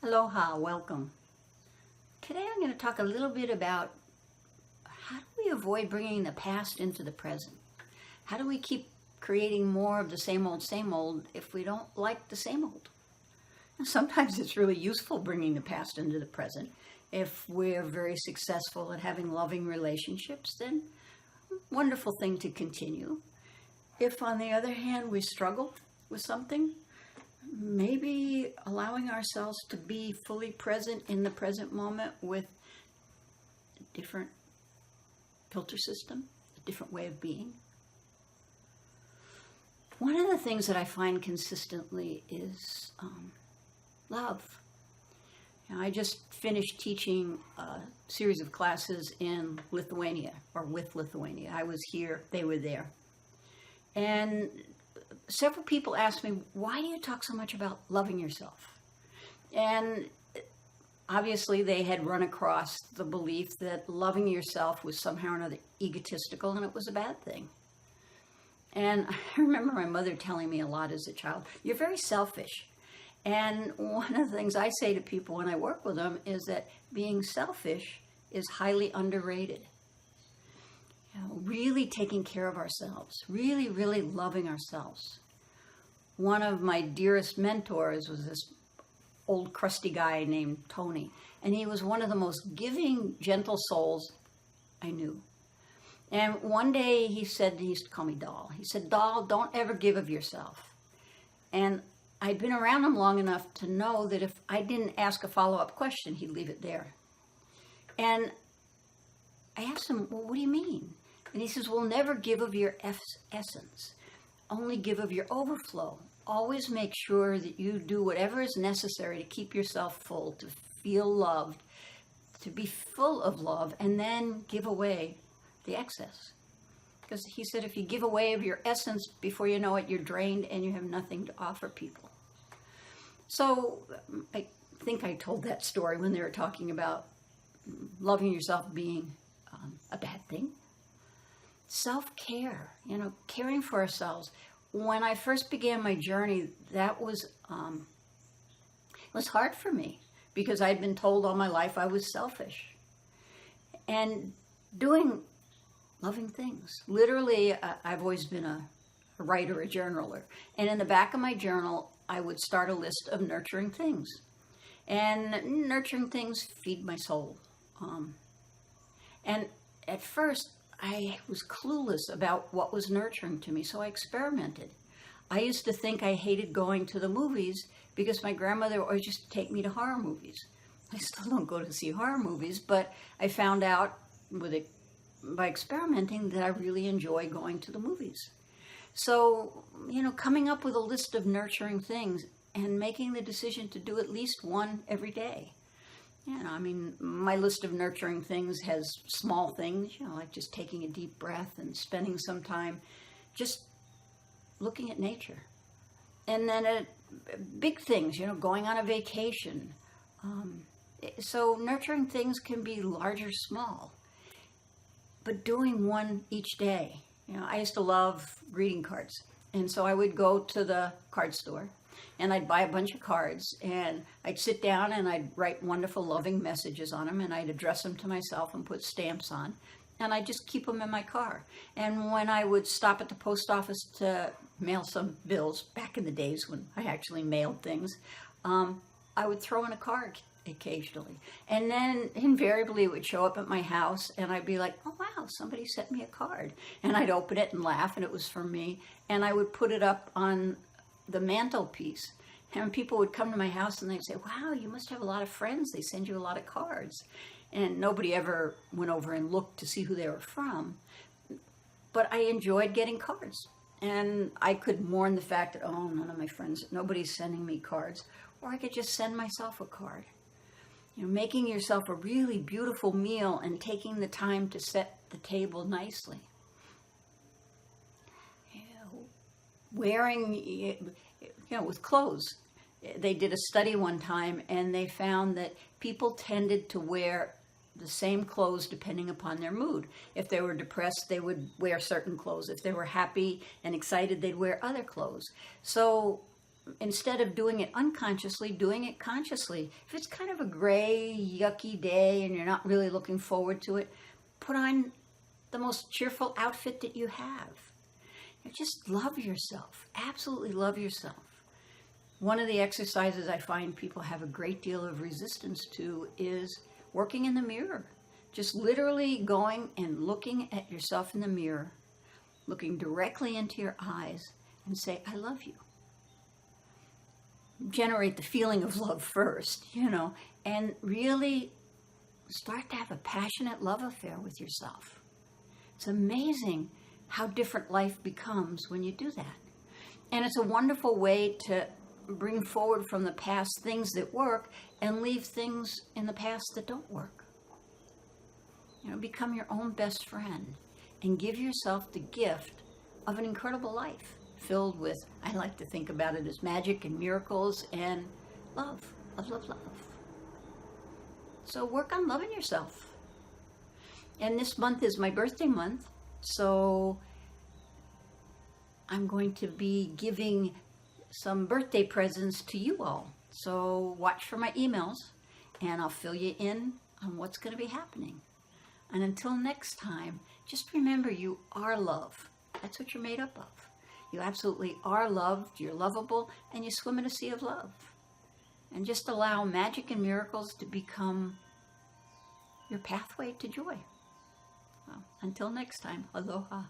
Aloha, welcome. Today I'm going to talk a little bit about how do we avoid bringing the past into the present? How do we keep creating more of the same old if we don't like the same old? And sometimes it's really useful bringing the past into the present. If we're very successful at having loving relationships, then wonderful thing to continue. If on the other hand we struggle with something, maybe allowing ourselves to be fully present in the present moment with a different filter system, a different way of being. One of the things that I find consistently is love. I just finished teaching a series of classes in Lithuania, or with Lithuania. I was here, they were there. And several people asked me, why do you talk so much about loving yourself? And obviously they had run across the belief that loving yourself was somehow or another egotistical and it was a bad thing. And I remember my mother telling me a lot as a child, you're very selfish. And one of the things I say to people when I work with them is that being selfish is highly underrated. Really taking care of ourselves, really, really loving ourselves. One of my dearest mentors was this old crusty guy named Tony, and he was one of the most giving, gentle souls I knew. And one day he said, he used to call me Doll, he said, Doll, don't ever give of yourself. And I'd been around him long enough to know that if I didn't ask a follow-up question, he'd leave it there. And I asked him, well, what do you mean? And he says, well, never give of your essence. Only give of your overflow. Always make sure that you do whatever is necessary to keep yourself full, to feel loved, to be full of love, and then give away the excess. Because he said, if you give away of your essence, before you know it, you're drained and you have nothing to offer people. So I think I told that story when they were talking about loving yourself being a bad thing. Self-care, caring for ourselves. When I first began my journey, that was hard for me because I'd been told all my life I was selfish. And doing loving things. Literally, I've always been a writer, a journaler. And in the back of my journal, I would start a list of nurturing things. And nurturing things feed my soul. And at first, I was clueless about what was nurturing to me, so I experimented. I used to think I hated going to the movies because my grandmother would always just take me to horror movies. I still don't go to see horror movies, but I found out by experimenting that I really enjoy going to the movies. So, coming up with a list of nurturing things and making the decision to do at least one every day. My list of nurturing things has small things, like just taking a deep breath and spending some time just looking at nature. And then big things, going on a vacation. So nurturing things can be large or small, but doing one each day. I used to love greeting cards. And so I would go to the card store and I'd buy a bunch of cards and I'd sit down and I'd write wonderful, loving messages on them and I'd address them to myself and put stamps on. And I'd just keep them in my car. And when I would stop at the post office to mail some bills, back in the days when I actually mailed things, I would throw in a card occasionally. And then invariably it would show up at my house and I'd be like, oh wow, somebody sent me a card. And I'd open it and laugh and it was from me. And I would put it up on the mantelpiece. And people would come to my house and they'd say, wow, you must have a lot of friends. They send you a lot of cards. And nobody ever went over and looked to see who they were from. But I enjoyed getting cards. And I could mourn the fact that, oh, none of my friends, nobody's sending me cards. Or I could just send myself a card. Making yourself a really beautiful meal and taking the time to set the table nicely. Wearing, with clothes. They did a study one time and they found that people tended to wear the same clothes depending upon their mood. If they were depressed, they would wear certain clothes. If they were happy and excited, they'd wear other clothes. So instead of doing it unconsciously, doing it consciously. If it's kind of a gray, yucky day and you're not really looking forward to it, put on the most cheerful outfit that you have. Just love yourself. Absolutely love yourself. One of the exercises I find people have a great deal of resistance to is working in the mirror. Just literally going and looking at yourself in the mirror, looking directly into your eyes and say, I love you. Generate the feeling of love first, and really start to have a passionate love affair with yourself. It's amazing how different life becomes when you do that. And it's a wonderful way to bring forward from the past things that work and leave things in the past that don't work. Become your own best friend and give yourself the gift of an incredible life filled with, I like to think about it as magic and miracles and love, love, love, love. So work on loving yourself. And this month is my birthday month, so I'm going to be giving some birthday presents to you all. So watch for my emails and I'll fill you in on what's going to be happening. And until next time, just remember you are love. That's what you're made up of. You absolutely are loved, you're lovable, and you swim in a sea of love. And just allow magic and miracles to become your pathway to joy. Well, until next time, aloha.